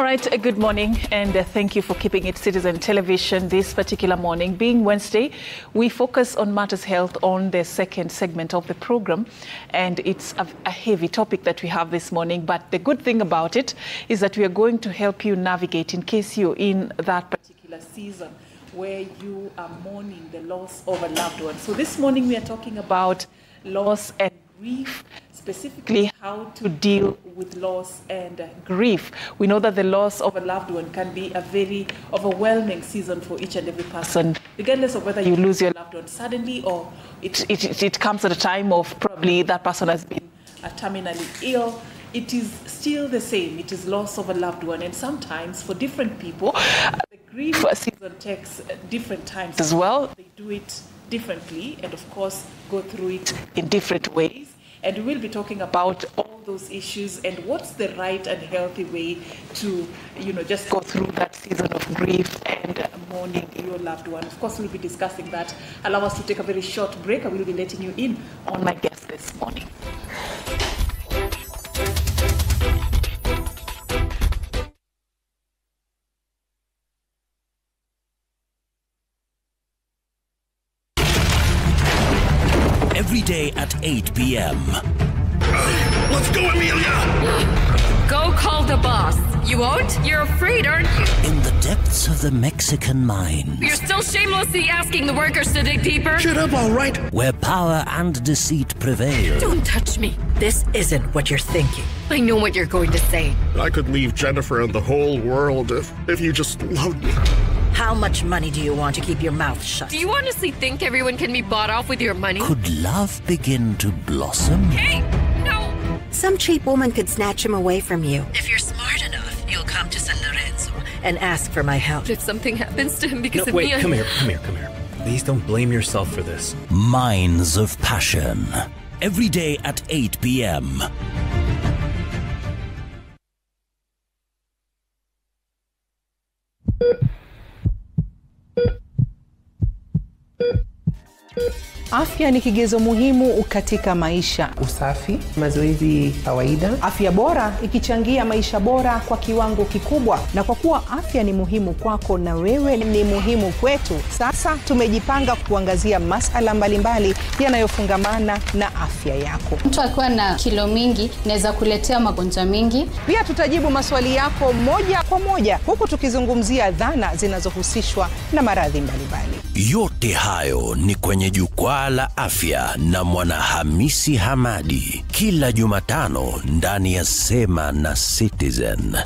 right, good morning, and thank you for keeping it Citizen Television this particular morning. Being Wednesday, we focus on matters health on the second segment of the program, and it's a heavy topic that we have this morning. But the good thing about it is that we are going to help you navigate in case you're in that particular season where you are mourning the loss of a loved one. So this morning we are talking about loss and grief, specifically how to deal with loss and grief. We know that the loss of a loved one can be a very overwhelming season for each and every person, regardless of whether you lose your loved one suddenly or it comes at a time of probably that person has been terminally ill. It is still the same. It is loss of a loved one. And sometimes for different people, the grief season takes different times as well. They do it differently and, of course, go through it in different ways. And we will be talking about all those issues and what's the right and healthy way to, just go through that season of grief and mourning your loved one. Of course, we'll be discussing that. Allow us to take a very short break. I will be letting you in on my guest this morning. Every day at 8 p.m. Let's go, Amelia! Go call the boss. You won't? You're afraid, aren't you? In the depths of the Mexican mine. You're still shamelessly asking the workers to dig deeper? Shut up, all right? Where power and deceit prevail. Don't touch me. This isn't what you're thinking. I know what you're going to say. I could leave Jennifer and the whole world if you just loved me. How much money do you want to keep your mouth shut? Do you honestly think everyone can be bought off with your money? Could love begin to blossom? Hey, no! Some cheap woman could snatch him away from you. If you're smart enough, you'll come to San Lorenzo and ask for my help. If something happens to him because of wait, me, come here. Please don't blame yourself for this. Minds of Passion. Every day at 8 p.m. Afya ni kigezo muhimu katika maisha. Usafi, mazoezi kawaida. Afya bora ikichangia maisha bora kwa kiwango kikubwa. Na kwa kuwa afya ni muhimu kwako na wewe ni muhimu kwetu, sasa tumejipanga kuangazia masuala mbalimbali yanayofungamana na afya yako. Mtu akiwa na kilo mingi inaweza kuletea magonjwa mengi. Pia tutajibu maswali yako moja kwa moja huku tukizungumzia dhana zinazohusishwa na maradhi mbalimbali. Yote hayo ni kwenye jukwaa la afya na Mwanahamisi Hamadi, kila Jumatano ndani ya Sema na Citizen.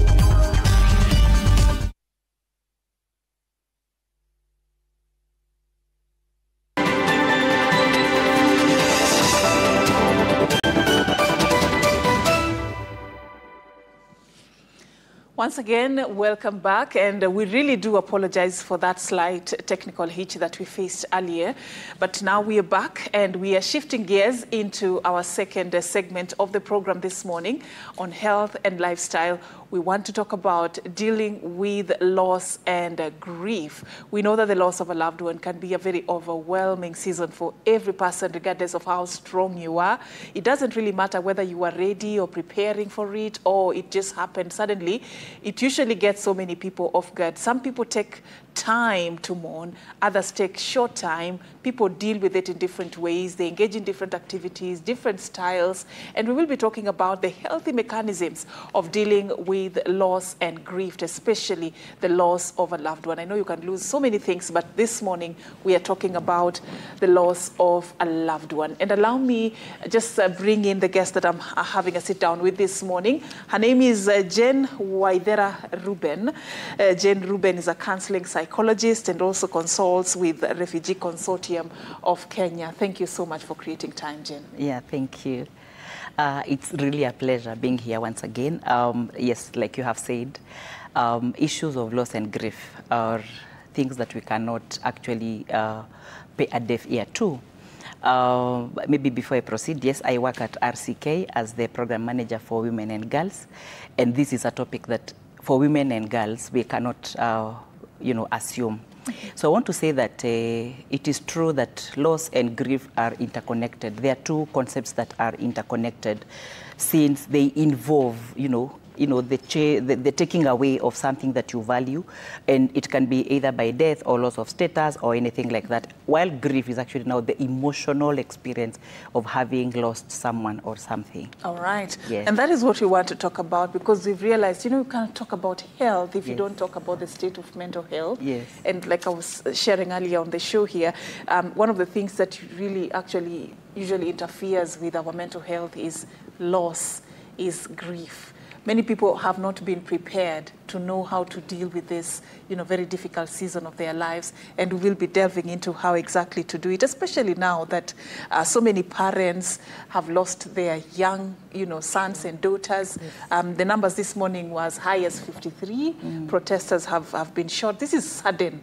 Once again, welcome back, and we really do apologize for that slight technical hitch that we faced earlier. But now we are back, and we are shifting gears into our second segment of the program this morning on health and lifestyle. We want to talk about dealing with loss and grief. We know that the loss of a loved one can be a very overwhelming season for every person, regardless of how strong you are. It doesn't really matter whether you are ready or preparing for it or it just happened suddenly. It usually gets so many people off guard. Some people take time to mourn, others take short time. People deal with it in different ways. They engage in different activities, different styles, and we will be talking about the healthy mechanisms of dealing with loss and grief, especially the loss of a loved one. I know you can lose so many things, but this morning we are talking about the loss of a loved one. And allow me just bring in the guest that I'm having a sit down with this morning. Her name is Jen Waithera Ruben. Jen Ruben is a counseling psychologist and also consults with the Refugee Consortium of Kenya. Thank you so much for creating time, Jen. Yeah, thank you. It's really a pleasure being here once again. Yes, like you have said, issues of loss and grief are things that we cannot actually pay a deaf ear to. Maybe before I proceed, yes, I work at RCK as the program manager for women and girls. And this is a topic that for women and girls, we cannot, assume. So I want to say that it is true that loss and grief are interconnected. There are two concepts that are interconnected since they involve, you know, the taking away of something that you value, and it can be either by death or loss of status or anything like that. While grief is actually now the emotional experience of having lost someone or something. All right. Yes. And that is what we want to talk about, because we've realized, you know, you can't talk about health if you don't talk about the state of mental health. Yes. And like I was sharing earlier on the show here, one of the things that really actually usually interferes with our mental health is loss, is grief. Many people have not been prepared to know how to deal with this, you know, very difficult season of their lives, and we will be delving into how exactly to do it, especially now that so many parents have lost their young, you know, sons and daughters. The numbers this morning was high as 53. Protesters have been shot. This is sudden.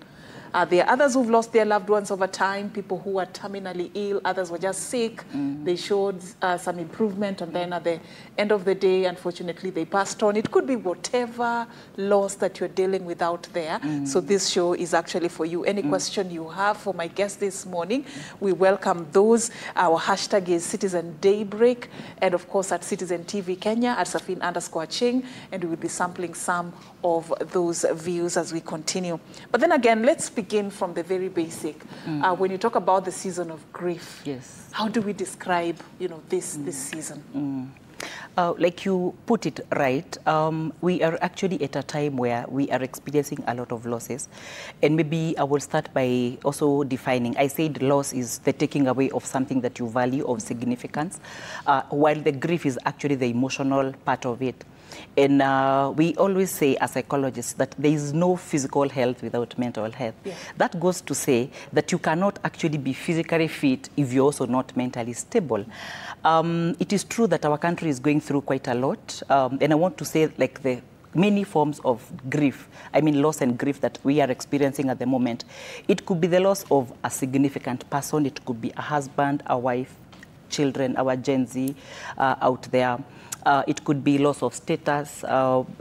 There are others who've lost their loved ones over time, people who are terminally ill, others were just sick. They showed some improvement, and then at the end of the day, unfortunately, they passed on. It could be whatever loss that you're dealing with out there. So this show is actually for you. Any question you have for my guest this morning, we welcome those. Our hashtag is Citizen Daybreak, and of course at Citizen TV Kenya, at Safin_Ching, and we will be sampling some of those views as we continue. But then again, let's begin from the very basic. When you talk about the season of grief, how do we describe, you know, this season? Like you put it right, we are actually at a time where we are experiencing a lot of losses. And maybe I will start by also defining. I said loss is the taking away of something that you value, of significance, while the grief is actually the emotional part of it. And we always say as psychologists that there is no physical health without mental health. That goes to say that you cannot actually be physically fit if you're also not mentally stable. It is true that our country is going through quite a lot. And I want to say, like, the many forms of grief, I mean loss and grief that we are experiencing at the moment. It could be the loss of a significant person. It could be a husband, a wife, children, our Gen Z out there. It could be loss of status,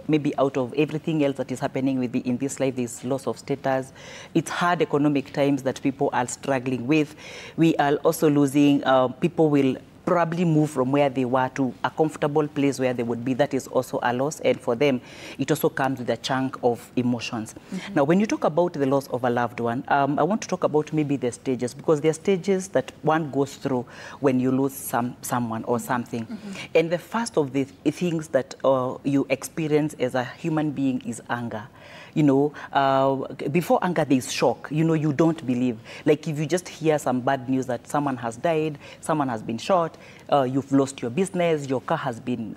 maybe out of everything else that is happening in this life, there's loss of status. It's hard economic times that people are struggling with. We are also losing, people will probably move from where they were to a comfortable place where they would be. That is also a loss, and for them, it also comes with a chunk of emotions. Now, when you talk about the loss of a loved one, I want to talk about maybe the stages, because there are stages that one goes through when you lose someone or something. And the first of the things that you experience as a human being is anger. You know, before anger, there's shock. You know, you don't believe. Like if you just hear some bad news that someone has died, someone has been shot, you've lost your business, your car has been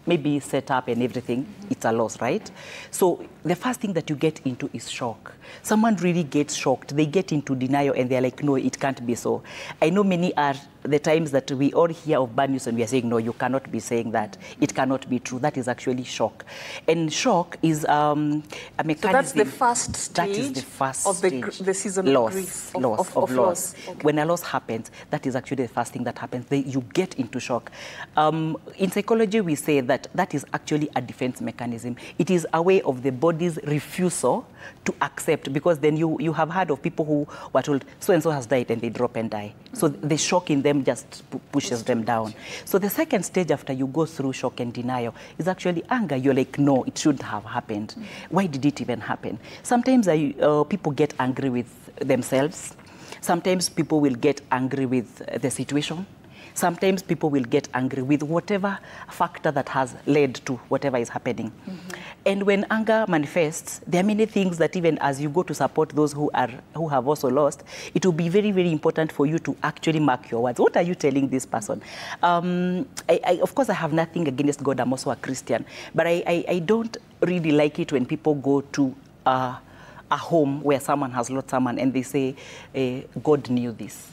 maybe set up and everything, it's a loss, right? So the first thing that you get into is shock. Someone really gets shocked. They get into denial and they're like, no, it can't be so. I know many are the times that we all hear of bad news and we are saying, no, you cannot be saying that. It cannot be true. That is actually shock. And shock is a mechanism. So that's the first stage. That is the first of the season of grief. Of loss. Okay. When a loss happens, that is actually the first thing that happens. You get into shock. In psychology, we say that that is actually a defense mechanism. It is a way of the body's refusal to accept, because then you have heard of people who were told, so-and-so has died, and they drop and die. So the shock in them just pushes them down. So the second stage after you go through shock and denial is actually anger. You're like, no, it shouldn't have happened. Why did it even happen? Sometimes people get angry with themselves. Sometimes people will get angry with the situation. Sometimes people will get angry with whatever factor that has led to whatever is happening. And when anger manifests, there are many things that even as you go to support those who have also lost, it will be very, very important for you to actually mark your words. What are you telling this person? Of course, I have nothing against God. I'm also a Christian. But I don't really like it when people go to a home where someone has lost someone and they say, God knew this.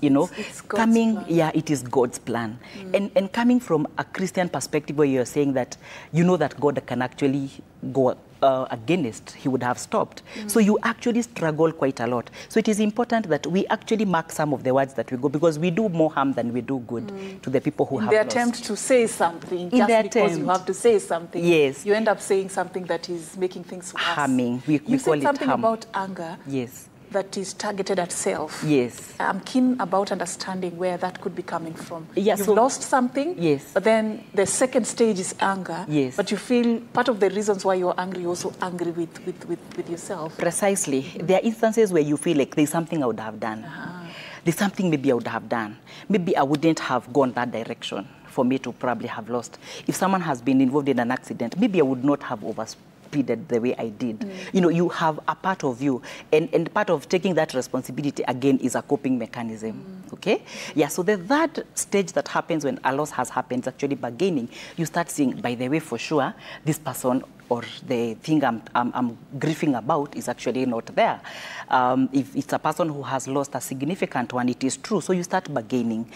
You know, it's God's plan. Yeah, it is God's plan. And coming from a Christian perspective where you're saying that you know that God can actually go against, he would have stopped. So you actually struggle quite a lot. So it is important that we actually mark some of the words that we go, because we do more harm than we do good to the people who have lost. In the attempt to say something, just because you have to say something, yes, you end up saying something that is making things worse. Harming. We you call said it something harm. About anger. Yes. that is targeted at self. Yes. I'm keen about understanding where that could be coming from. Yeah, You've so- lost something, Yes. but then the second stage is anger. Yes. But you feel part of the reasons why you're angry, you're also angry with yourself. Precisely. There are instances where you feel like there's something I would have done. There's something maybe I would have done. Maybe I wouldn't have gone that direction for me to probably have lost. If someone has been involved in an accident, maybe I would not have overspeeded the way I did. You know, you have a part of you, and part of taking that responsibility again is a coping mechanism. Okay? Yeah, so the third stage that happens when a loss has happened is actually bargaining. You start seeing, by the way, for sure, this person or the thing I'm grieving about is actually not there. If it's a person who has lost a significant one, it is true. So you start bargaining.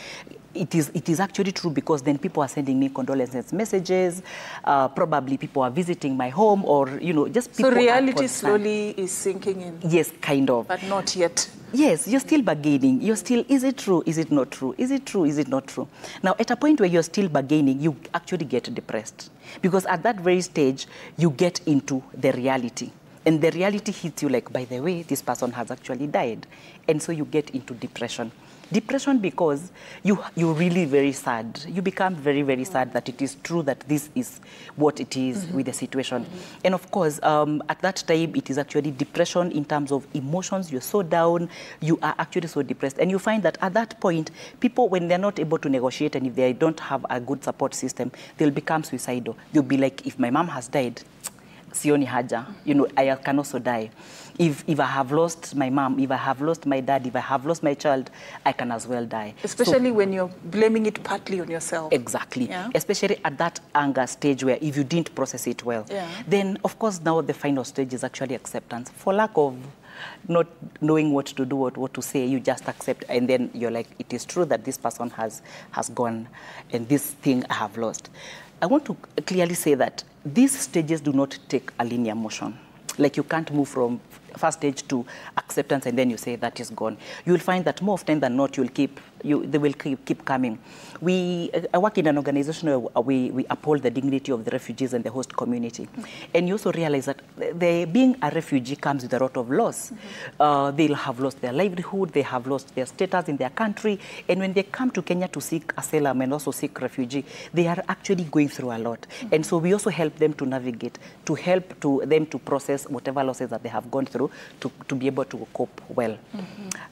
It is actually true because then people are sending me condolences messages. Probably people are visiting my home, or just people. So reality are slowly is sinking in. Yes, kind of. But not yet. Yes, you're still bargaining. You're still, is it true? Is it not true? Is it true? Is it not true? Now, at a point where you're still bargaining, you actually get depressed. Because at that very stage, you get into the reality. And the reality hits you like, by the way, this person has actually died. And so you get into depression. Depression because you're really very sad. You become very, very sad that it is true that this is what it is with the situation. And of course, at that time, it is actually depression in terms of emotions. You're so down. You are actually so depressed. And you find that at that point, people, when they're not able to negotiate and if they don't have a good support system, they'll become suicidal. They'll be like, if my mom has died, sioni haja, I can also die. If I have lost my mom, if I have lost my dad, if I have lost my child, I can as well die. Especially when you're blaming it partly on yourself. Exactly. Yeah. Especially at that anger stage where if you didn't process it well. Yeah. Then, of course, now the final stage is actually acceptance. For lack of not knowing what to do, what to say, you just accept. And then you're like, it is true that this person has gone and this thing I have lost. I want to clearly say that these stages do not take a linear motion. Like you can't move from first stage to acceptance and then you say that is gone. You will find that more often than not, they will keep coming. I work in an organization where we uphold the dignity of the refugees and the host community. And you also realize that being a refugee comes with a lot of loss. They'll have lost their livelihood, they have lost their status in their country, and when they come to Kenya to seek asylum and also seek refugee, they are actually going through a lot. And so we also help them to navigate, to help them to process whatever losses that they have gone through to be able to cope well.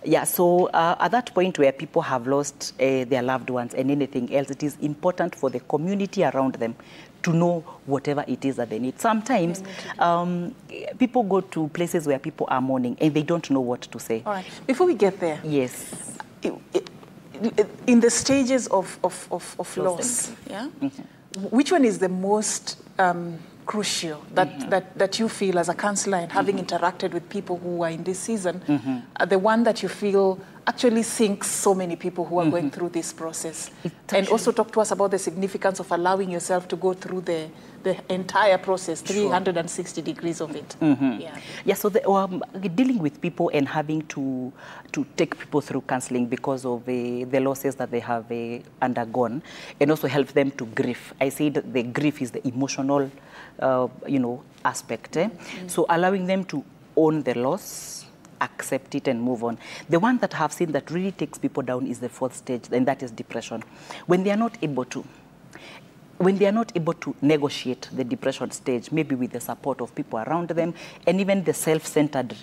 Yeah, so at that point where people have lost their loved ones and anything else, it is important for the community around them to know whatever it is that they need. Sometimes people go to places where people are mourning and they don't know what to say. All right. Before we get there. Yes. In the stages of loss, yeah? Which one is the most crucial that you feel as a counselor and having interacted with people who are in this season, the one that you feel actually sinks so many people who are going through this process? And also talk to us about the significance of allowing yourself to go through the entire process, 360 degrees of it. Yeah, so dealing with people and having to take people through counseling because of the losses that they have undergone, and also help them to grieve. I say that the grief is the emotional aspect. So allowing them to own the loss, accept it and move on. The one that I have seen that really takes people down is the fourth stage, and that is depression. When they are not able to negotiate the depression stage, maybe with the support of people around them, and even the self-centered,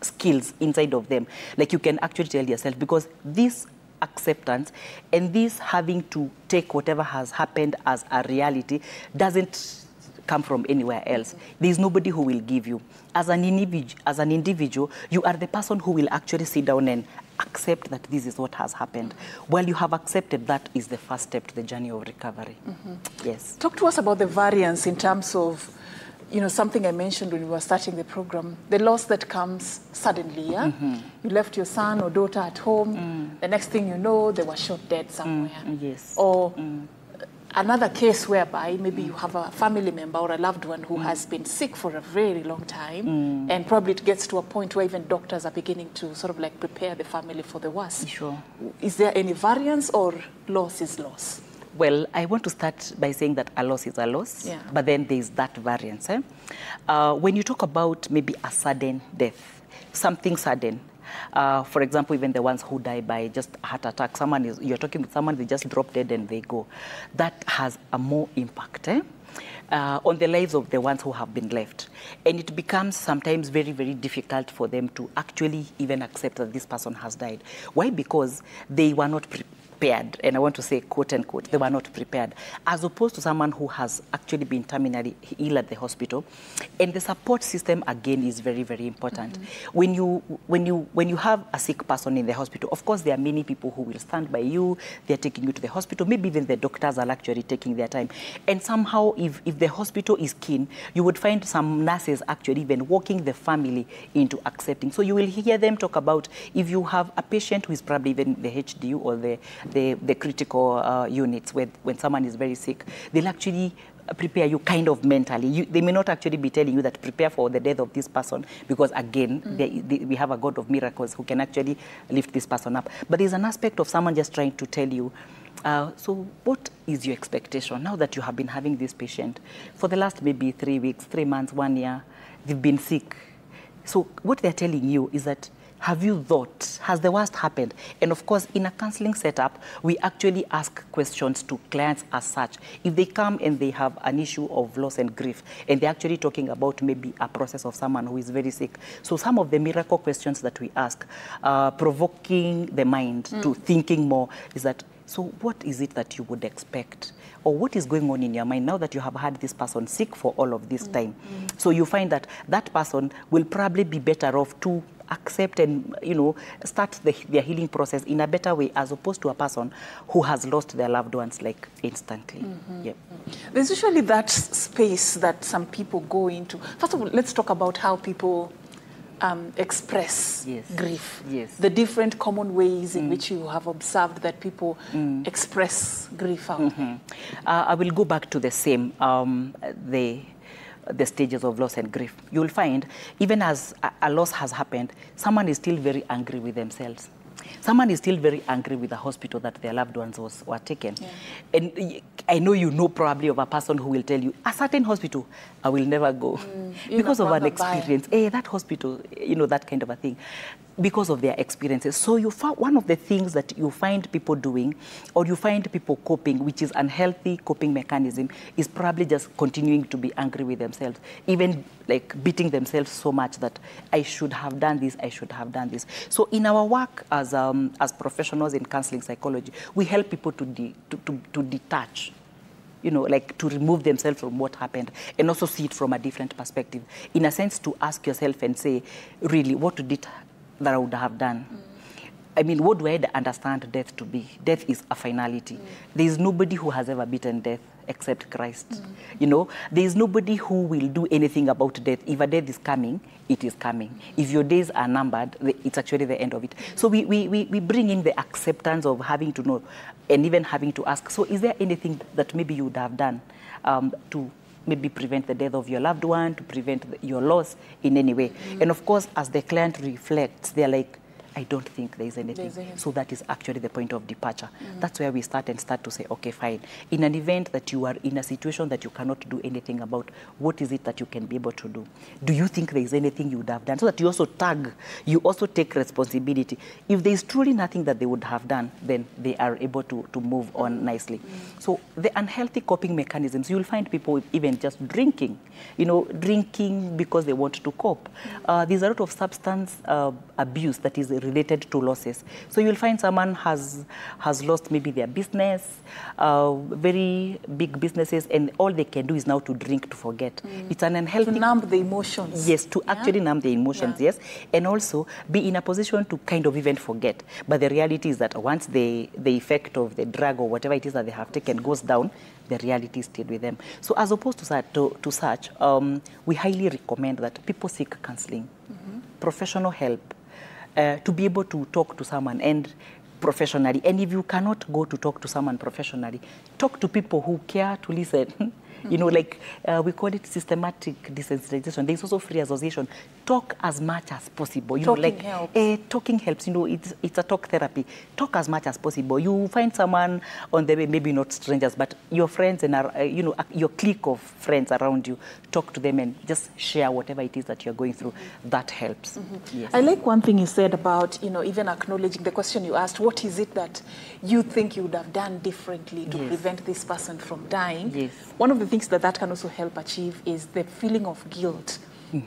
skills inside of them, like you can actually tell yourself, because this acceptance and this having to take whatever has happened as a reality doesn't come from anywhere else. There's nobody who will give you. As an individual, you are the person who will actually sit down and accept that this is what has happened. Well, you have accepted that is the first step to the journey of recovery. Yes. Talk to us about the variance in terms of, something I mentioned when we were starting the program, the loss that comes suddenly, yeah? You left your son or daughter at home, the next thing you know, they were shot dead somewhere. Yes. Or another case whereby maybe you have a family member or a loved one who has been sick for a very long time, and probably it gets to a point where even doctors are beginning to sort of like prepare the family for the worst. Sure. Is there any variance, or loss is loss? Well, I want to start by saying that a loss is a loss, Yeah. but then there's that variance. When you talk about maybe a sudden death, something sudden, for example, even the ones who die by just a heart attack, you're talking with someone, they just drop dead and they go. That has a more impact on the lives of the ones who have been left. And it becomes sometimes very, very difficult for them to actually even accept that this person has died. Why? Because they were not prepared. And I want to say, quote unquote, they were not prepared, as opposed to someone who has actually been terminally ill at the hospital. And the support system, again, is very, very important. When you have a sick person in the hospital, of course, there are many people who will stand by you. They're taking you to the hospital. Maybe even the doctors are actually taking their time. And somehow, if the hospital is keen, you would find some nurses actually even walking the family into accepting. So you will hear them talk about, if you have a patient who is probably even the HDU or the critical units, when someone is very sick, they'll actually prepare you kind of mentally. They may not actually be telling you that prepare for the death of this person, because again, we have a God of miracles who can actually lift this person up. But there's an aspect of someone just trying to tell you, so what is your expectation now that you have been having this patient for the last maybe 3 weeks, 3 months, 1 year, they've been sick. So what they're telling you is that, have you thought, has the worst happened? And of course, in a counseling setup, we actually ask questions to clients as such. If they come and they have an issue of loss and grief, and they're actually talking about maybe a process of someone who is very sick. So some of the miracle questions that we ask, provoking the mind to thinking more, is that, so what is it that you would expect? Or what is going on in your mind now that you have had this person sick for all of this time? So you find that that person will probably be better off to accept and, start their healing process in a better way, as opposed to a person who has lost their loved ones like instantly. Yep. There's usually that space that some people go into. First of all, let's talk about how people express grief. Yes. The different common ways in which you have observed that people express grief out there. I will go back to the same, the stages of loss and grief. You'll find, even as a loss has happened, someone is still very angry with themselves. Someone is still very angry with the hospital that their loved ones were taken. Yeah. And I know you know probably of a person who will tell you, a certain hospital, I will never go. Because of an experience. That hospital, that kind of a thing. Because of their experiences. So you found one of the things that you find people doing, or you find people coping, which is unhealthy coping mechanism, is probably just continuing to be angry with themselves, even like beating themselves so much that I should have done this, I should have done this. So in our work as professionals in counseling psychology, we help people to detach, like to remove themselves from what happened, and also see it from a different perspective. In a sense, to ask yourself and say, really, what did it that I would have done? I mean, what do I understand death to be? Death is a finality. There is nobody who has ever beaten death except Christ. There is nobody who will do anything about death. If a death is coming, it is coming. If your days are numbered, it's actually the end of it. So we bring in the acceptance of having to know, and even having to ask, so is there anything that maybe you would have done to maybe prevent the death of your loved one, to prevent your loss in any way? And of course, as the client reflects, they're like, I don't think there is anything. So that is actually the point of departure. That's where we start to say, okay, fine. In an event that you are in a situation that you cannot do anything about, what is it that you can be able to do? Do you think there is anything you would have done? So that you also you also take responsibility. If there is truly nothing that they would have done, then they are able to move on nicely. So the unhealthy coping mechanisms, you'll find people even just drinking, drinking because they want to cope. There's a lot of substance abuse that is related to losses. So you'll find someone has lost maybe their business, very big businesses, and all they can do is now to drink to forget. It's an unhealthy... To numb the emotions. Yes, to actually numb the emotions, yes. And also be in a position to kind of even forget. But the reality is that once the effect of the drug or whatever it is that they have taken goes down, the reality is still with them. So as opposed to such, we highly recommend that people seek counseling, professional help, to be able to talk to someone and professionally. And if you cannot go to talk to someone professionally, talk to people who care to listen. You know, like we call it systematic desensitization. There's also free association. Talk as much as possible. You Talking know, like helps. talking helps. You know, it's a talk therapy. Talk as much as possible. You find someone on the way, maybe not strangers, but your friends and you know, your clique of friends around you. Talk to them and just share whatever it is that you're going through. That helps. Yes. I like one thing you said about, you know, even acknowledging the question you asked, what is it that you think you would have done differently to prevent this person from dying? Yes. One of the things that can also help achieve is the feeling of guilt.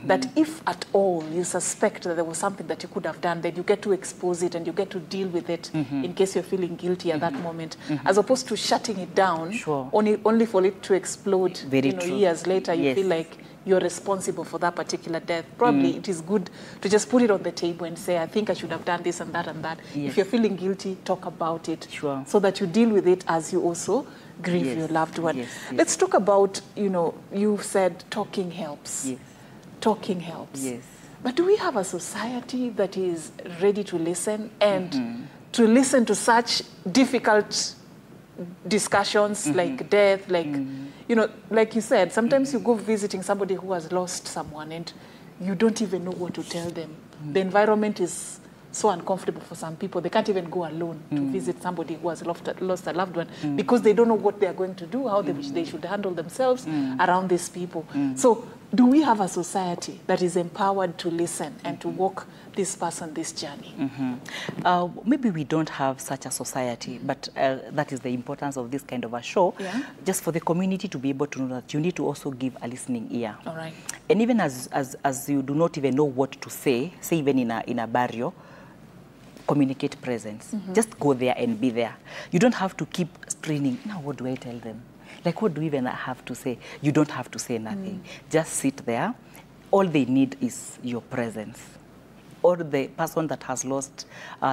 That if at all you suspect that there was something that you could have done, then you get to expose it and you get to deal with it in case you're feeling guilty at that moment, as opposed to shutting it down, only for it to explode. Very you know, true. years later, you Yes. feel like you're responsible for that particular death. Probably it is good to just put it on the table and say, I think I should have done this and that and that. Yes. If you're feeling guilty, talk about it, Sure. so that you deal with it as you also grieve Yes. your loved one. Yes. Yes. Let's talk about, you know, you said talking helps. Yes. Talking helps. Yes. But do we have a society that is ready to listen and to listen to such difficult discussions like death, like, you know, like you said, sometimes you go visiting somebody who has lost someone and you don't even know what to tell them. The environment is so uncomfortable for some people. They can't even go alone to visit somebody who has lost a loved one because they don't know what they are going to do, how they should handle themselves around these people. So do we have a society that is empowered to listen and to walk this person this journey? Maybe we don't have such a society, but that is the importance of this kind of a show, just for the community to be able to know that you need to also give a listening ear. All right. And even as you do not even know what to say even in a burial, communicate presence. Just go there and be there. You don't have to keep straining. Now, what do I tell them? Like, what do we even have to say? You don't have to say nothing. Just sit there. All they need is your presence. Or the person that has lost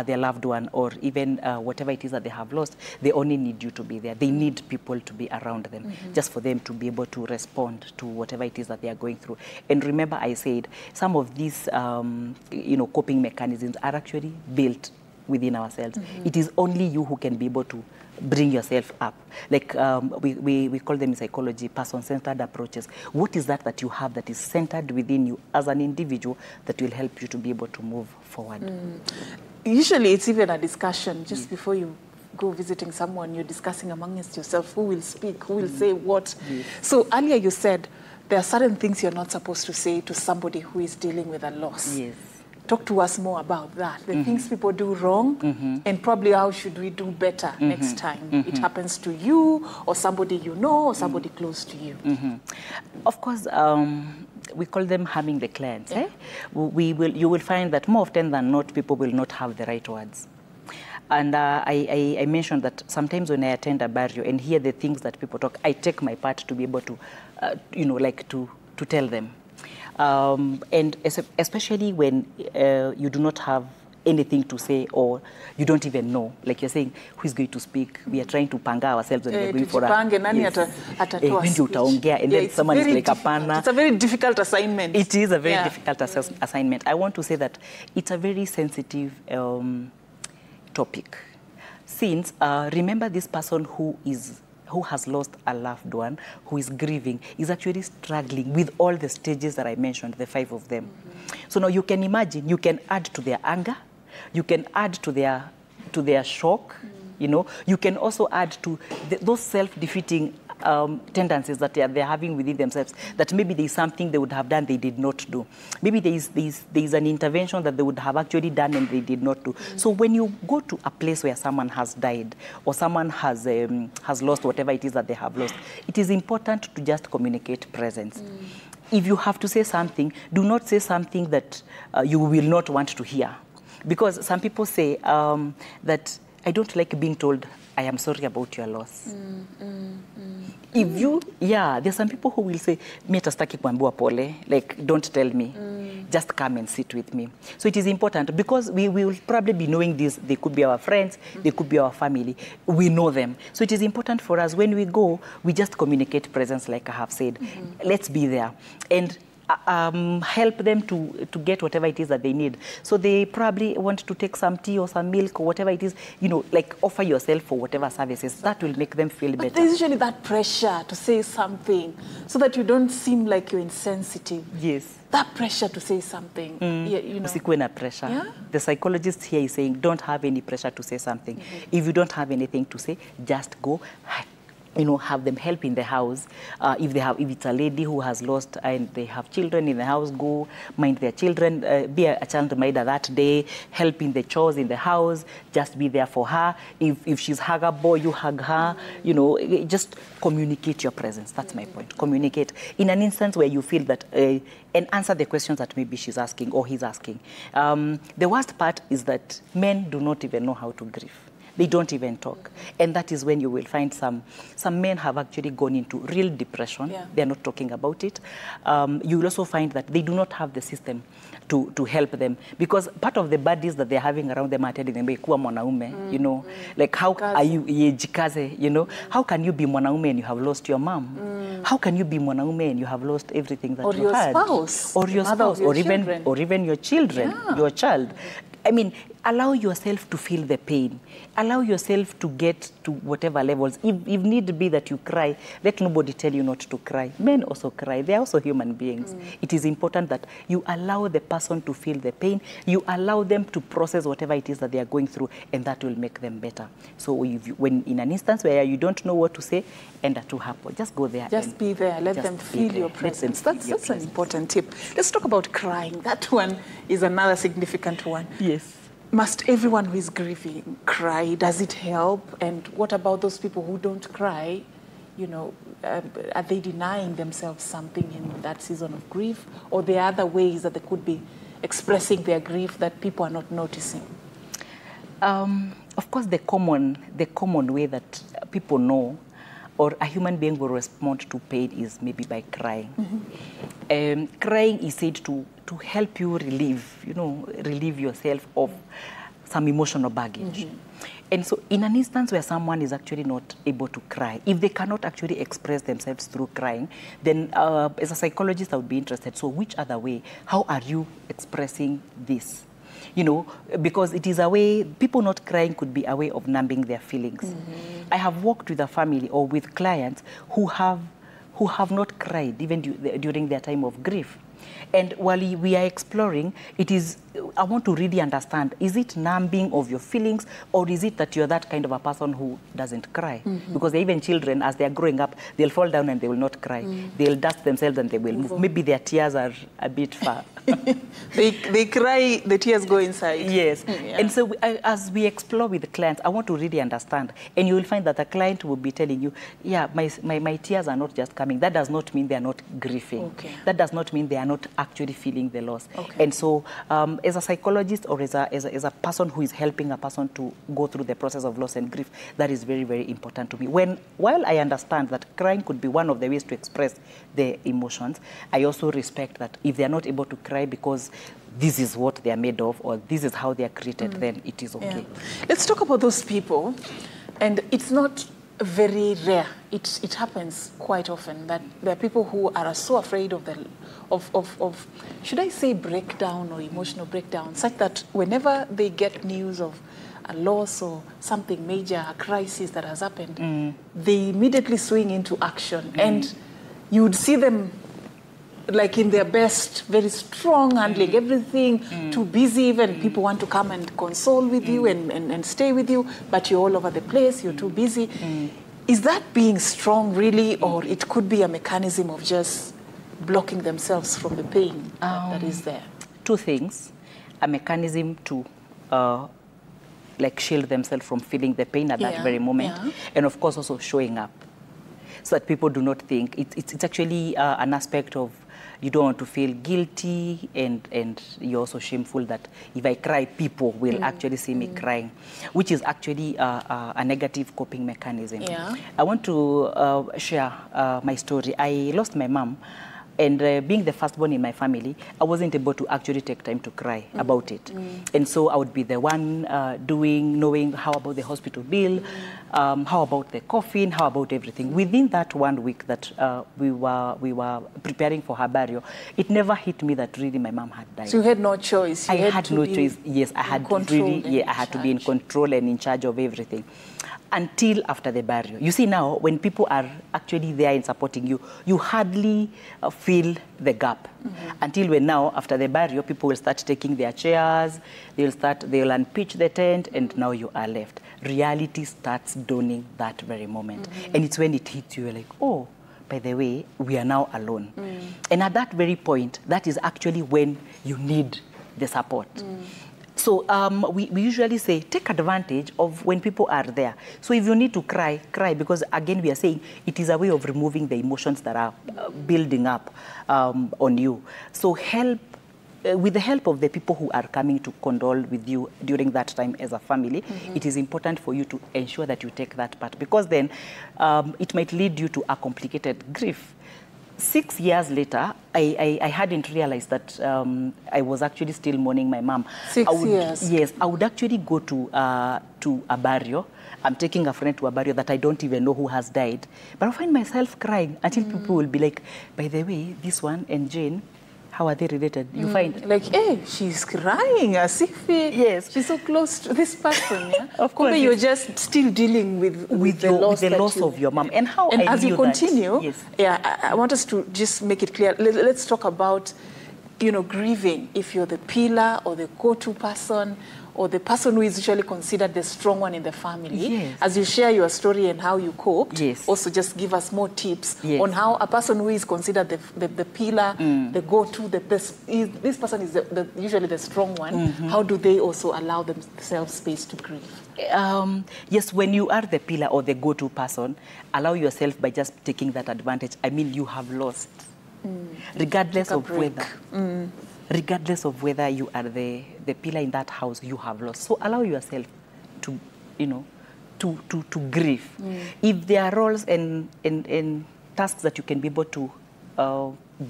their loved one, or even whatever it is that they have lost, they only need you to be there. They need people to be around them, just for them to be able to respond to whatever it is that they are going through. And remember, I said, some of these you know, coping mechanisms are actually built within ourselves. It is only you who can be able to bring yourself up. Like we call them in psychology person-centered approaches. What is that you have that is centered within you as an individual that will help you to be able to move forward? Usually it's even a discussion just before you go visiting someone. You're discussing amongst yourself who will speak, who will say what. So earlier you said there are certain things you're not supposed to say to somebody who is dealing with a loss. Yes. Talk to us more about that. The things people do wrong, and probably how should we do better next time it happens to you, or somebody you know, or somebody close to you. Of course, we call them harming the clients. You will find that more often than not, people will not have the right words. And I mentioned that sometimes when I attend a burial and hear the things that people talk, I take my part to be able to, you know, like to tell them. And especially when you do not have anything to say, or you don't even know, like you're saying, who is going to speak? We are trying to panga ourselves when we're going for a... And then someone is like, apana. It's a very difficult assignment. It is a very difficult assignment. I want to say that it's a very sensitive topic. Since, remember, this person who has lost a loved one, who is grieving, is actually struggling with all the stages that I mentioned, the 5 of them. So now you can imagine, you can add to their anger, you can add to their shock, you know, you can also add to those self-defeating tendencies that they're having within themselves, that maybe there's something they would have done they did not do. Maybe there's an intervention that they would have actually done and they did not do. So when you go to a place where someone has died, or someone has lost whatever it is that they have lost, it is important to just communicate presence. If you have to say something, do not say something that you will not want to hear. Because some people say that I don't like being told, I am sorry about your loss. If you, there's some people who will say, mi atastaki kuambiwa pole, like, don't tell me, just come and sit with me. So it is important, because we will probably be knowing this. They could be our friends, they could be our family. We know them. So it is important for us, when we go, we just communicate presence, like I have said. Let's be there. And help them to get whatever it is that they need. So they probably want to take some tea or some milk or whatever it is, you know, like offer yourself for whatever services. That will make them feel better. But there's usually that pressure to say something so that you don't seem like you're insensitive. Yes. That pressure to say something, you know. Usikuwe na pressure. Yeah? The psychologist here is saying, don't have any pressure to say something. If you don't have anything to say, just go, you know, have them help in the house. If it's a lady who has lost and they have children in the house, go mind their children, be a child minder that day, help in the chores in the house, just be there for her. If she's hug a boy, you hug her, you know, just communicate your presence. That's my point. Communicate. In an instance where you feel that, and answer the questions that maybe she's asking or he's asking. The worst part is that men do not even know how to grieve. They don't even talk. And that is when you will find some men have actually gone into real depression. Yeah. They're not talking about it. You will also find that they do not have the system to help them. Because part of the burdens that they're having around them are telling them, kuwa mwanaume, you know, like how are you, jikaze, you know, how can you be mwanaume and you have lost your mom? How can you be mwanaume and you have lost everything that you had? Or your spouse. Or even your children, your child. I mean, allow yourself to feel the pain. Allow yourself to get to whatever levels. If need be that you cry, let nobody tell you not to cry. Men also cry. They are also human beings. It is important that you allow the person to feel the pain. You allow them to process whatever it is that they are going through, and that will make them better. So when in an instance where you don't know what to say, and to happen, just go there. Just be there. Let them feel your presence. That's an important tip. Let's talk about crying. That one is another significant one. Yes. Must everyone who is grieving cry? Does it help? And what about those people who don't cry? You know, are they denying themselves something in that season of grief? Or there are other ways that they could be expressing their grief that people are not noticing? Of course, the common way that people know or a human being will respond to pain is maybe by crying. Crying is said to help you relieve yourself of some emotional baggage. And so in an instance where someone is actually not able to cry, if they cannot actually express themselves through crying, then as a psychologist, I would be interested. So which other way? How are you expressing this? You know, because it is a way, people not crying could be a way of numbing their feelings. I have worked with a family or with clients who have not cried even during their time of grief. And while we are exploring, I want to really understand, is it numbing of your feelings, or is it that you're that kind of a person who doesn't cry? Because even children, as they are growing up, they'll fall down and they will not cry. They'll dust themselves and they will move. Maybe their tears are a bit far. They cry, the tears go inside. Yes. And so as we explore with the clients, I want to really understand. And you will find that the client will be telling you, yeah, my tears are not just coming. That does not mean they are not grieving. That does not mean they are not actually feeling the loss. And so as a psychologist or as a person who is helping a person to go through the process of loss and grief, that is very, very important to me. While I understand that crying could be one of the ways to express their emotions, I also respect that if they are not able to cry because this is what they are made of or this is how they are created, then it is okay. Let's talk about those people. And it's not very rare. It happens quite often that there are people who are so afraid of should I say breakdown or emotional breakdown, such that whenever they get news of a loss or something major, a crisis that has happened, they immediately swing into action. And you would see them like in their best, very strong, handling everything, too busy. Even people want to come and console with you and stay with you, but you're all over the place, you're too busy. Is that being strong really, or it could be a mechanism of just blocking themselves from the pain that is there? Two things. A mechanism to like shield themselves from feeling the pain at that very moment. And of course also showing up so that people do not think. It's actually an aspect of you don't want to feel guilty and you're also shameful that if I cry, people will actually see me crying, which is actually a negative coping mechanism. I want to share my story. I lost my mom And being the firstborn in my family, I wasn't able to actually take time to cry about it. And so I would be the one knowing how about the hospital bill, how about the coffin, how about everything. Within that 1 week that we were preparing for her burial, it never hit me that really my mom had died. So you had no choice. I had no choice. Yes, I had really, I had to be in control and in charge of everything. Until after the burial. You see now, when people are actually there and supporting you, you hardly feel the gap. Until when now, after the burial, people will start taking their chairs, they'll unpitch the tent, and now you are left. Reality starts dawning that very moment. And it's when it hits you, you're like, oh, by the way, we are now alone. And at that very point, that is actually when you need the support. So we usually say, take advantage of when people are there. So if you need to cry, cry, because again, we are saying it is a way of removing the emotions that are building up on you. So help, with the help of the people who are coming to condole with you during that time as a family, it is important for you to ensure that you take that part, because then it might lead you to a complicated grief. 6 years later, I hadn't realized that I was actually still mourning my mom. 6 years? Yes, I would actually go to a burial. I'm taking a friend to a burial that I don't even know who has died. But I find myself crying until people will be like, by the way, this one and Jane, how are they related? You find like, hey, she's crying as if yes, she's so close to this person. Yeah? Of course, you're just still dealing with the loss of your mom. And how? And as you continue, yes. Yeah, I want us to just make it clear. Let's talk about, grieving. If you're the pillar or the go-to person, or the person who is usually considered the strong one in the family. Yes. As you share your story and how you coped, yes, also just give us more tips, yes, on how a person who is considered the pillar, the go-to, this person is usually the strong one, how do they also allow themselves space to grieve? Yes, when you are the pillar or the go-to person, allow yourself by just taking that advantage. I mean, you have lost, regardless of whether... Regardless of whether you are the pillar in that house, you have lost. So allow yourself to, to grieve. If there are roles and tasks that you can be able to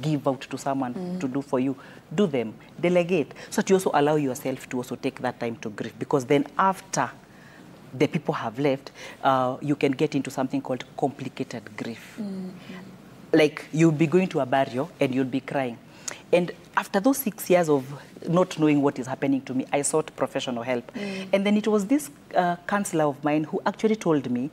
give out to someone to do for you, do them, delegate. So that you also allow yourself to also take that time to grieve. Because then after the people have left, you can get into something called complicated grief. Like you'll be going to a burial and you'll be crying. And after those 6 years of not knowing what is happening to me, I sought professional help. And then it was this counselor of mine who actually told me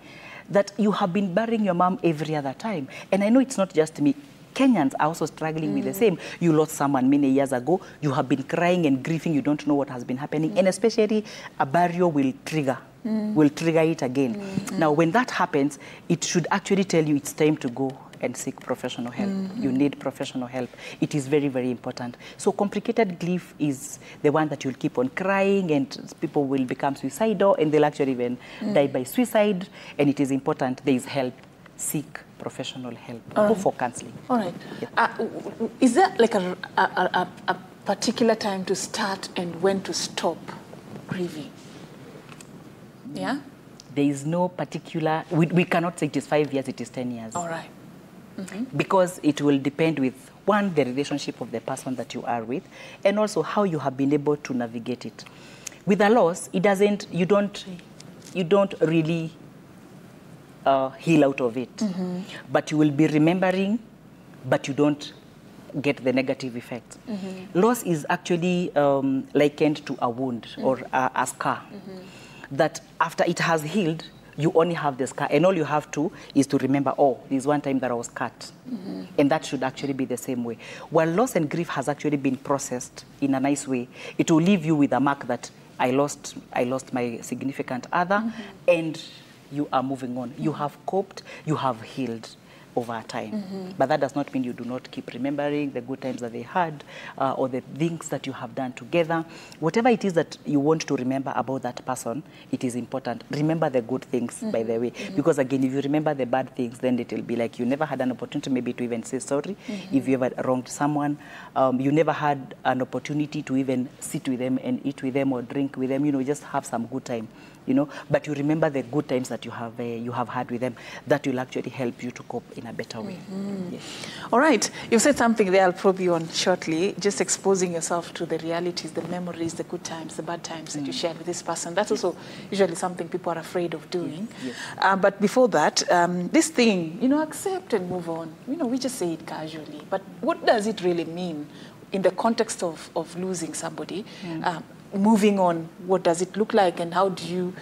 that you have been burying your mom every other time. And I know it's not just me. Kenyans are also struggling with the same. You lost someone many years ago. You have been crying and grieving. You don't know what has been happening. And especially a burial will trigger it again. Now, when that happens, it should actually tell you it's time to go and seek professional help. You need professional help. It is very, very important. So complicated grief is the one that you'll keep on crying and people will become suicidal and they'll actually even die by suicide. And it is important there is help. Seek professional help. Go for counseling. All right. Yeah. Is there like a particular time to start and when to stop grieving? Yeah? There is no particular... We cannot say it is 5 years, it is 10 years. All right. Because it will depend with, one, the relationship of the person that you are with, and also how you have been able to navigate it. With a loss, it doesn't, you don't really heal out of it. But you will be remembering, but you don't get the negative effects. Loss is actually likened to a wound or a scar. That after it has healed, you only have the scar, and all you have to is to remember, oh, there's one time that I was cut. And that should actually be the same way. While loss and grief has actually been processed in a nice way, it will leave you with a mark that I lost my significant other, and you are moving on. You have coped, you have healed over time. But that does not mean you do not keep remembering the good times that they had or the things that you have done together. Whatever it is that you want to remember about that person, it is important. Remember the good things, by the way. Because again, if you remember the bad things, then it will be like you never had an opportunity maybe to even say sorry. If you ever wronged someone, you never had an opportunity to even sit with them and eat with them or drink with them, just have some good time. But you remember the good times that you have had with them. That will actually help you to cope in a better way. Yes. All right. You said something there I'll probe you on shortly, just exposing yourself to the realities, the memories, the good times, the bad times that you shared with this person. That's also usually something people are afraid of doing. Yes. But before that, this thing, accept and move on. We just say it casually. But what does it really mean in the context of losing somebody? Moving on, what does it look like, and how do you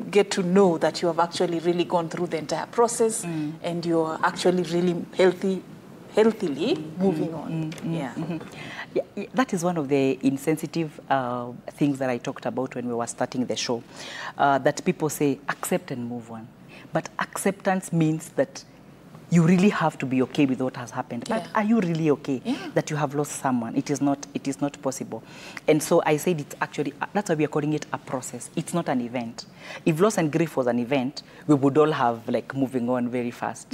get to know that you have actually really gone through the entire process and you're actually really healthily moving on? Yeah, that is one of the insensitive things that I talked about when we were starting the show, that people say accept and move on. But acceptance means that you really have to be okay with what has happened. But are you really okay that you have lost someone? It is not possible. And so I said it's actually, that's why we are calling it a process. It's not an event. If loss and grief was an event, we would all have moving on very fast.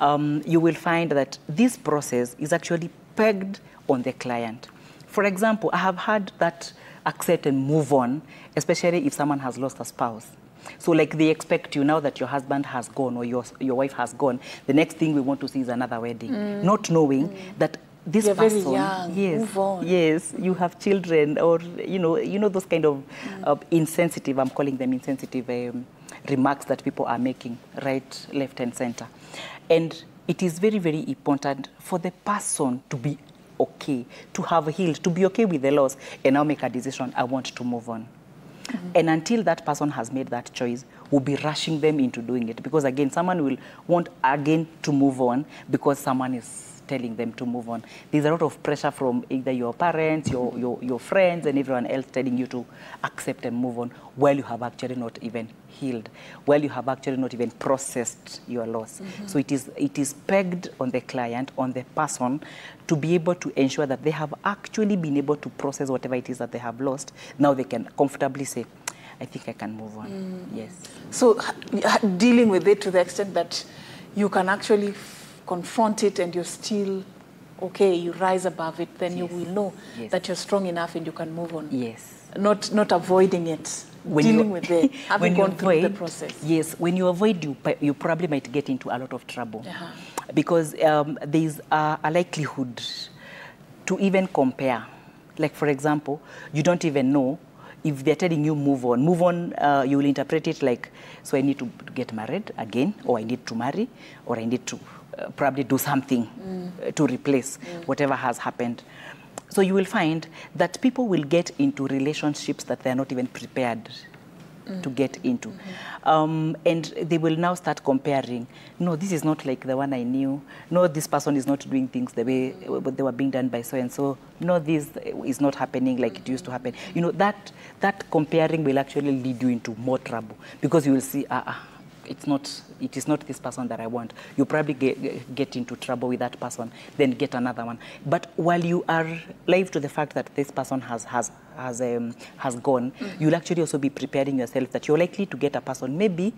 You will find that this process is actually pegged on the client. For example, I have had that accept and move on, especially if someone has lost a spouse. So they expect you, now that your husband has gone or your wife has gone, the next thing we want to see is another wedding, not knowing that this You're person, very young. Move on. Yes, you have children, or those kind of insensitive, I'm calling them insensitive remarks that people are making, right, left and center. And it is very, very important for the person to be okay, to have healed, to be okay with the loss, and now make a decision, I want to move on. And until that person has made that choice, we'll be rushing them into doing it. Because again, someone will want again to move on because someone is telling them to move on. There's a lot of pressure from either your parents, your friends, and everyone else telling you to accept and move on, while you have actually not even healed, while you have actually not even processed your loss. So it is pegged on the client, on the person, to be able to ensure that they have actually been able to process whatever it is that they have lost. Now they can comfortably say, I think I can move on. Yes. So dealing with it to the extent that you can actually confront it and you're still okay, you rise above it, then you will know that you're strong enough and you can move on. Yes. Not avoiding it, dealing with it, having gone through the process. Yes, when you avoid, you probably might get into a lot of trouble. Because there's a likelihood to even compare. Like, for example, you don't even know if they're telling you move on. Move on, you will interpret it like, so I need to get married again, or I need to marry, or I need to probably do something to replace whatever has happened. So you will find that people will get into relationships that they're not even prepared to get into. And they will now start comparing. No, this is not like the one I knew. No, this person is not doing things the way they were being done by so-and-so. No, this is not happening like it used to happen. That comparing will actually lead you into more trouble, because you will see, it is not this person that I want. You probably get into trouble with that person, then get another one. But while you are alive to the fact that this person has gone, you'll actually also be preparing yourself that you're likely to get a person, maybe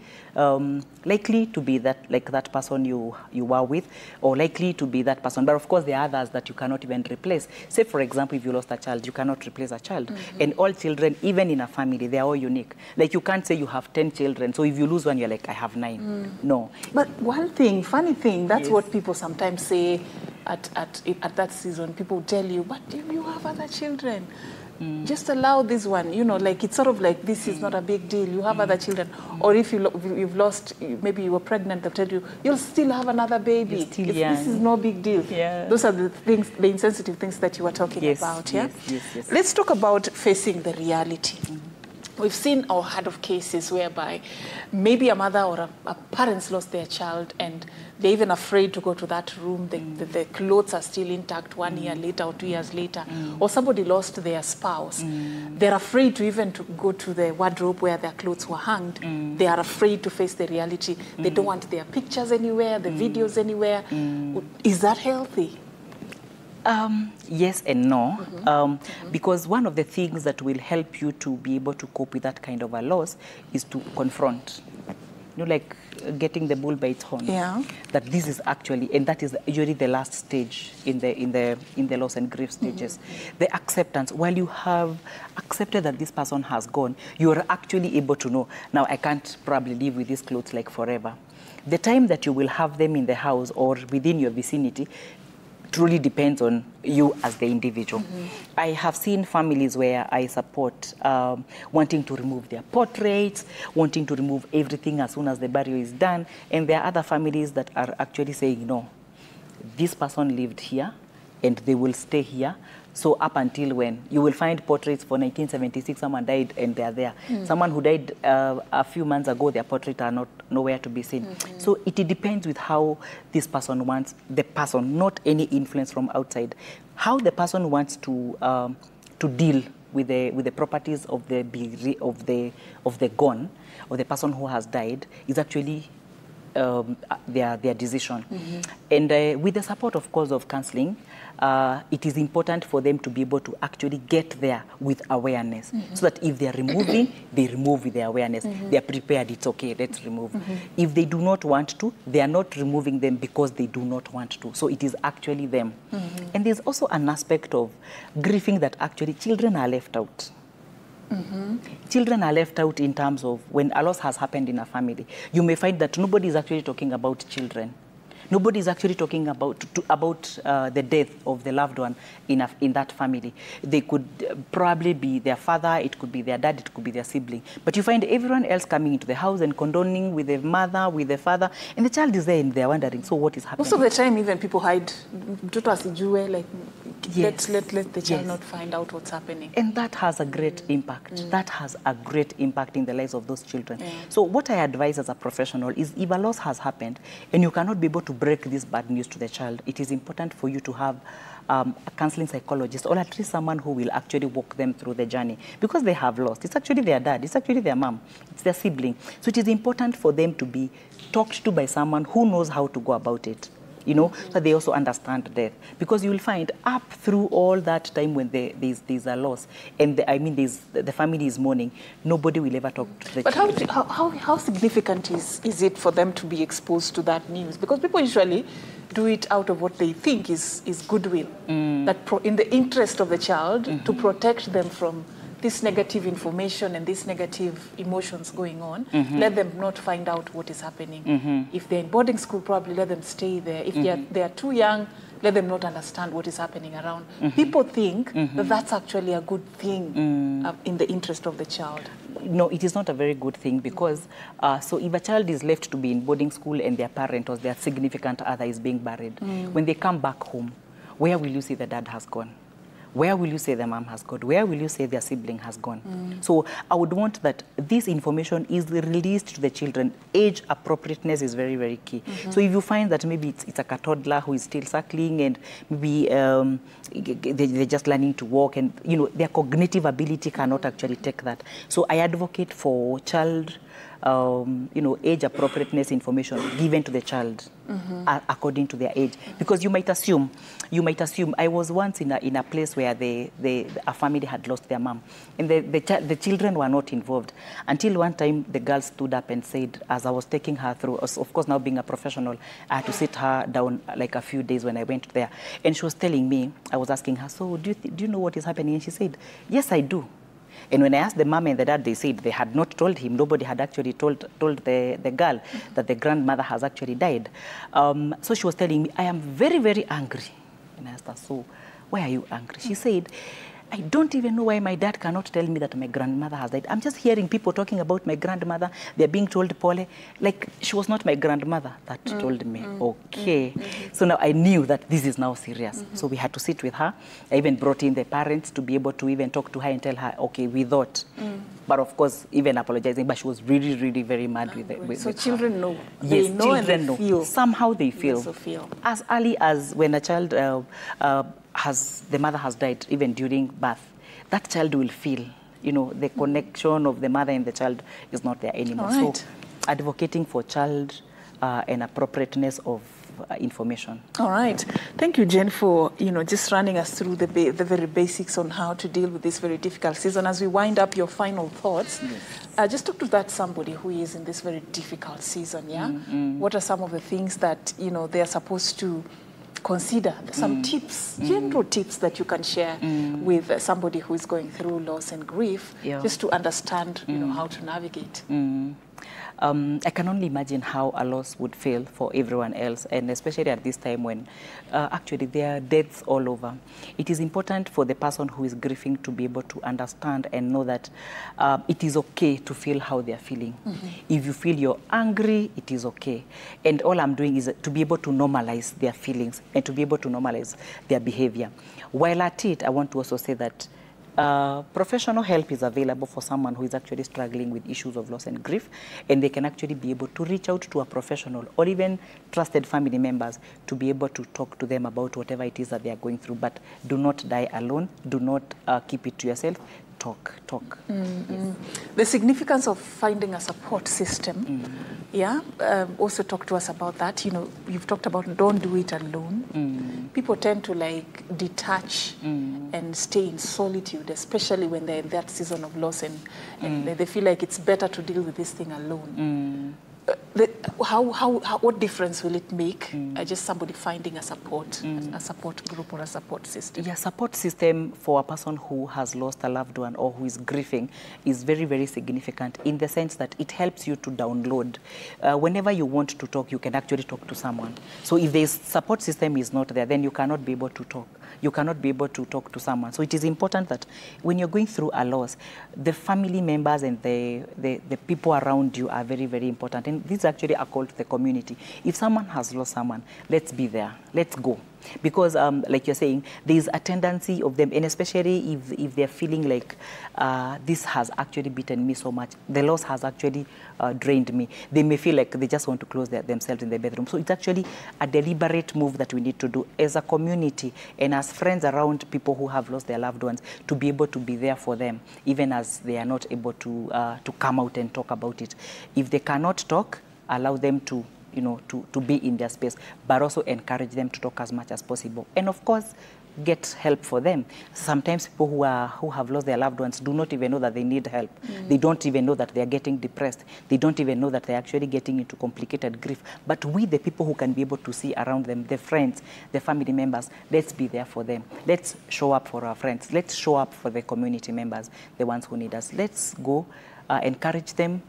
likely to be that person you were with, or likely to be that person. But of course, there are others that you cannot even replace. Say, for example, if you lost a child, you cannot replace a child. And all children, even in a family, they are all unique. Like, you can't say you have 10 children, so if you lose one, you're like, I have 9. No. But one thing, funny thing, that's what people sometimes say at that season. People tell you, but you have other children. Just allow this one, like, it's sort of like, this is not a big deal. You have other children. Or if you've lost, maybe you were pregnant, they'll tell you, you'll still have another baby. This is no big deal. Those are the things, the insensitive things that you were talking about. Yes. Let's talk about facing the reality. We've seen or heard of cases whereby maybe a mother or a parents lost their child and they're even afraid to go to that room. The clothes are still intact 1 year later or 2 years later. Or somebody lost their spouse. They're afraid to even to go to the wardrobe where their clothes were hung. They are afraid to face the reality. They don't want their pictures anywhere, the videos anywhere. Is that healthy? Yes and no, because one of the things that will help you to be able to cope with that kind of a loss is to confront. like getting the bull by its horn. Yeah. That this is actually, and that is usually the last stage in the loss and grief stages. The acceptance. While you have accepted that this person has gone, you are actually able to know, now I can't probably live with these clothes like forever. The time that you will have them in the house or within your vicinity truly depends on you as the individual. I have seen families where I support wanting to remove their portraits, wanting to remove everything as soon as the burial is done, and there are other families that are actually saying, no, this person lived here and they will stay here. So up until when? You will find portraits for 1976, someone died and they are there. Someone who died a few months ago, their portraits are nowhere to be seen. So it depends with how this person wants, the person, not any influence from outside, how the person wants to deal with the properties of the gone, or the person who has died, is actually their decision. And with the support, of course, of counseling, it is important for them to be able to actually get there with awareness, so that if they are removing, they remove with their awareness. They are prepared, it's okay, let's remove. If they do not want to, they are not removing them because they do not want to. So it is actually them. And there's also an aspect of grieving that actually children are left out. Children are left out in terms of when a loss has happened in a family. You may find that nobody is actually talking about children. Nobody is actually talking about the death of the loved one in that family. They could probably be their father, it could be their dad, it could be their sibling. But you find everyone else coming into the house and condoning with the mother, with the father, and the child is there and they're wondering, so what is happening? Most of the time, even people hide, like, let the child not find out what's happening. And that has a great impact. That has a great impact in the lives of those children. So what I advise as a professional is, if a loss has happened and you cannot be able to break this bad news to the child, it is important for you to have a counseling psychologist, or at least someone who will actually walk them through the journey, because they have lost. It's actually their dad, it's actually their mom, it's their sibling. So it is important for them to be talked to by someone who knows how to go about it. You know, so they also understand death. Because you will find up through all that time when there's a loss, and the family is mourning, nobody will ever talk to the children. But how significant is it for them to be exposed to that news? Because people usually do it out of what they think is goodwill, that in the interest of the child, to protect them from this negative information and these negative emotions going on, let them not find out what is happening. If they're in boarding school, probably let them stay there. If they are too young, let them not understand what is happening around. People think that that's actually a good thing in the interest of the child. No, it is not a very good thing, because so if a child is left to be in boarding school and their parent or their significant other is being buried, when they come back home, where will you see the dad has gone? Where will you say the mom has gone? Where will you say their sibling has gone? So I would want that this information is released to the children. Age appropriateness is very, very key. So if you find that maybe it's a toddler who is still suckling, and maybe they're just learning to walk, and their cognitive ability cannot actually take that. So I advocate for child age appropriateness information given to the child according to their age, because you might assume. I was once in a place where a family had lost their mom, and the children were not involved until one time the girl stood up and said, as I was taking her through, of course now being a professional, I had to sit her down like a few days when I went there, and she was telling me, I was asking her, so do you know what is happening? And she said, yes, I do. And when I asked the mom and the dad, they said they had not told him. Nobody had actually told the girl that the grandmother has actually died. So she was telling me, I am very, very angry. And I asked her, so why are you angry? She said, I don't even know why my dad cannot tell me that my grandmother has died. I'm just hearing people talking about my grandmother. They're being told, Pole, like she was not my grandmother that told me. Okay. So now I knew that this is now serious. So we had to sit with her. I even brought in the parents to be able to even talk to her and tell her, okay, we thought. But of course, even apologizing, but she was really, really very mad with children her. Know. Yes, they know children and they know. feel. Somehow they feel. They also feel. As early as when a child the mother has died, even during birth, that child will feel, the connection of the mother and the child is not there anymore. Right. So advocating for child and appropriateness of of information. All right. Thank you, Jen, for just running us through the very basics on how to deal with this very difficult season. As we wind up, your final thoughts, just talk to that somebody who is in this very difficult season, yeah? What are some of the things that, they are supposed to consider? Some tips, general tips that you can share with somebody who is going through loss and grief, just to understand, how to navigate. I can only imagine how a loss would feel for everyone else, and especially at this time when actually there are deaths all over. It is important for the person who is grieving to be able to understand and know that it is okay to feel how they are feeling. If you feel you're angry, it is okay. And all I'm doing is to be able to normalize their feelings and to be able to normalize their behavior. While at it, I want to also say that professional help is available for someone who is actually struggling with issues of loss and grief, and they can actually be able to reach out to a professional or even trusted family members to be able to talk to them about whatever it is that they are going through. But do not die alone. Do not keep it to yourself. Talk. Yes. The significance of finding a support system. Also talk to us about that. You've talked about don't do it alone. People tend to detach and stay in solitude, especially when they're in that season of loss and they feel like it's better to deal with this thing alone. What difference will it make? Just somebody finding a support group or a support system. Yeah, support system for a person who has lost a loved one or who is grieving is very, very significant in the sense that it helps you to download. Whenever you want to talk, you can actually talk to someone. So if the support system is not there, then you cannot be able to talk. You cannot be able to talk to someone. So it is important that when you're going through a loss, the family members and the people around you are very, very important. And this is actually a call to the community. If someone has lost someone, let's be there. Let's go. Because like you're saying, there's a tendency of them, and especially if they're feeling like this has actually beaten me so much, the loss has actually drained me, they may feel like they just want to close themselves in their bedroom. So it's actually a deliberate move that we need to do as a community and as friends around people who have lost their loved ones, to be able to be there for them, even as they are not able to come out and talk about it. If they cannot talk, allow them to be in their space, but also encourage them to talk as much as possible. And of course, get help for them. Sometimes people who have lost their loved ones do not even know that they need help. They don't even know that they are getting depressed. They don't even know that they're actually getting into complicated grief. But we, the people who can be able to see around them, the friends, the family members, let's be there for them. Let's show up for our friends. Let's show up for the community members, the ones who need us. Let's go, encourage them,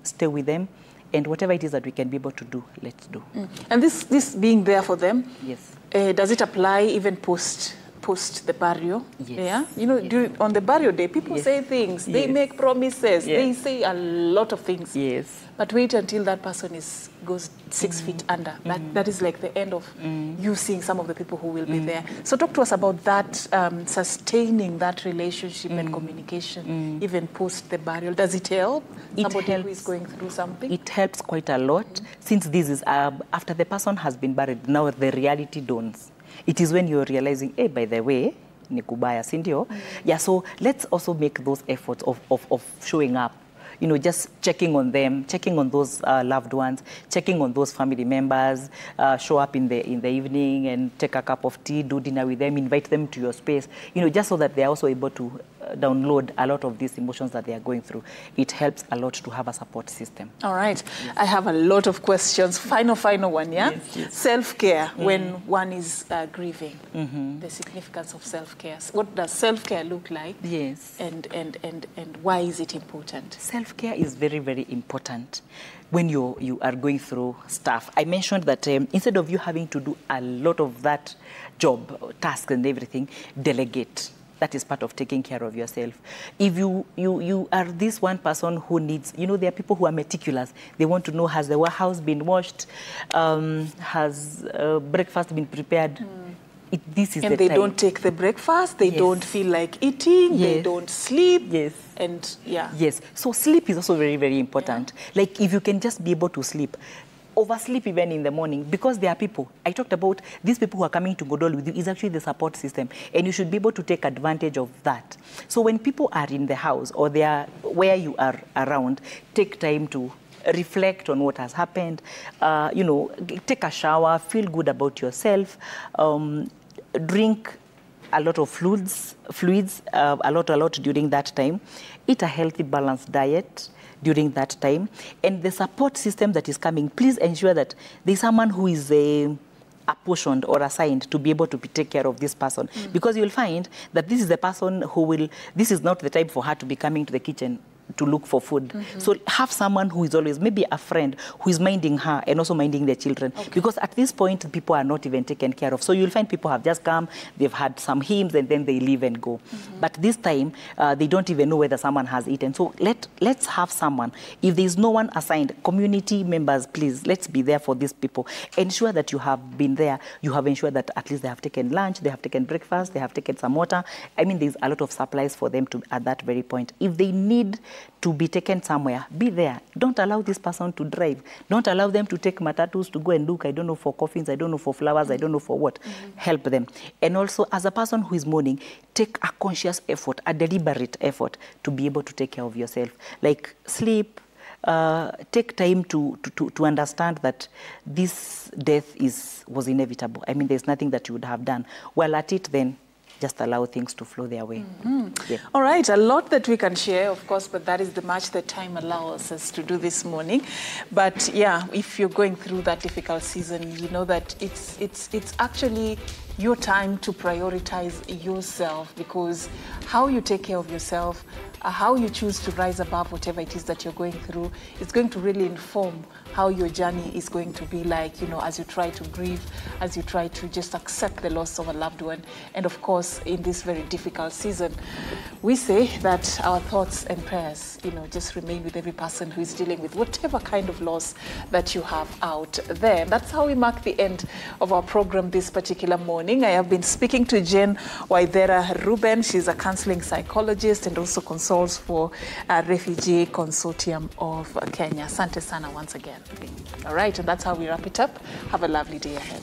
stay with them. And whatever it is that we can be able to do, let's do. And this being there for them, yes. Does it apply even post the burial? Yes. Yeah? On the burial day, people say things, they make promises, they say a lot of things. Yes. But wait until that person goes 6 feet under. That is like the end of you seeing some of the people who will be there. So talk to us about that, sustaining that relationship and communication, even post the burial. Does it help somebody who is going through something? It helps quite a lot. Since this is after the person has been buried, now the reality dawns. It is when you're realizing, hey, by the way, nikubaya, sindio? Yeah, so let's also make those efforts of showing up. Just checking on them, checking on those loved ones, checking on those family members, show up in the evening and take a cup of tea, do dinner with them, invite them to your space, just so that they're also able to download a lot of these emotions that they are going through. It helps a lot to have a support system. All right. Yes. I have a lot of questions. Final one, yeah? Yes. Self-care when one is grieving. The significance of self-care. What does self-care look like? Yes. And why is it important? Self-care is very, very important when you are going through stuff. I mentioned that instead of you having to do a lot of that job, tasks and everything, delegate. That is part of taking care of yourself. If you are this one person who needs, there are people who are meticulous. They want to know, has the house been washed? Has breakfast been prepared? This is and the they time. Don't take the breakfast. They don't feel like eating. They don't sleep. Yes. And Yes. So sleep is also very, very important. Like if you can just be able to sleep, oversleep even in the morning, because there are people, I talked about these people who are coming to Godol with you is actually the support system, and you should be able to take advantage of that. So when people are in the house or they are where you are around, take time to reflect on what has happened, you know, take a shower, feel good about yourself, drink a lot of fluids, a lot during that time. Eat a healthy, balanced diet during that time. And the support system that is coming, please ensure that there's someone who is apportioned or assigned to be able to take care of this person. Because you'll find that this is the person who will, this is not the time for her to be coming to the kitchen to look for food. So have someone who is always, maybe a friend who is minding her and also minding their children. Because at this point, people are not even taken care of. So you'll find people have just come, they've had some hymns, and then they leave and go. But this time, they don't even know whether someone has eaten. So let's have someone. If there's no one assigned, community members, please, let's be there for these people. Ensure that you have been there. You have ensured that at least they have taken lunch, they have taken breakfast, they have taken some water. I mean, there's a lot of supplies for them to at that very point. If they need to be taken somewhere, be there. Don't allow this person to drive. Don't allow them to take matatus to go and look, I don't know, for coffins, I don't know, for flowers, I don't know for what. Help them. And also, as a person who is mourning, take a conscious effort, a deliberate effort to be able to take care of yourself. Like sleep, take time to understand that this death was inevitable. I mean, there's nothing that you would have done. Well, at it then, just allow things to flow their way. Yeah. All right, a lot that we can share, of course, but that is the much that time allows us to do this morning. But yeah, if you're going through that difficult season, you know that it's actually your time to prioritize yourself, because how you take care of yourself, how you choose to rise above whatever it is that you're going through, is going to really inform how your journey is going to be like, you know, as you try to grieve, as you try to just accept the loss of a loved one. And of course, in this very difficult season, we say that our thoughts and prayers, you know, just remain with every person who is dealing with whatever kind of loss that you have out there. And that's how we mark the end of our program this particular morning. I have been speaking to Jane Waithera Ruben. She's a counseling psychologist and also consults for Refugee Consortium of Kenya. Asante sana once again. All right, and that's how we wrap it up. Have a lovely day ahead.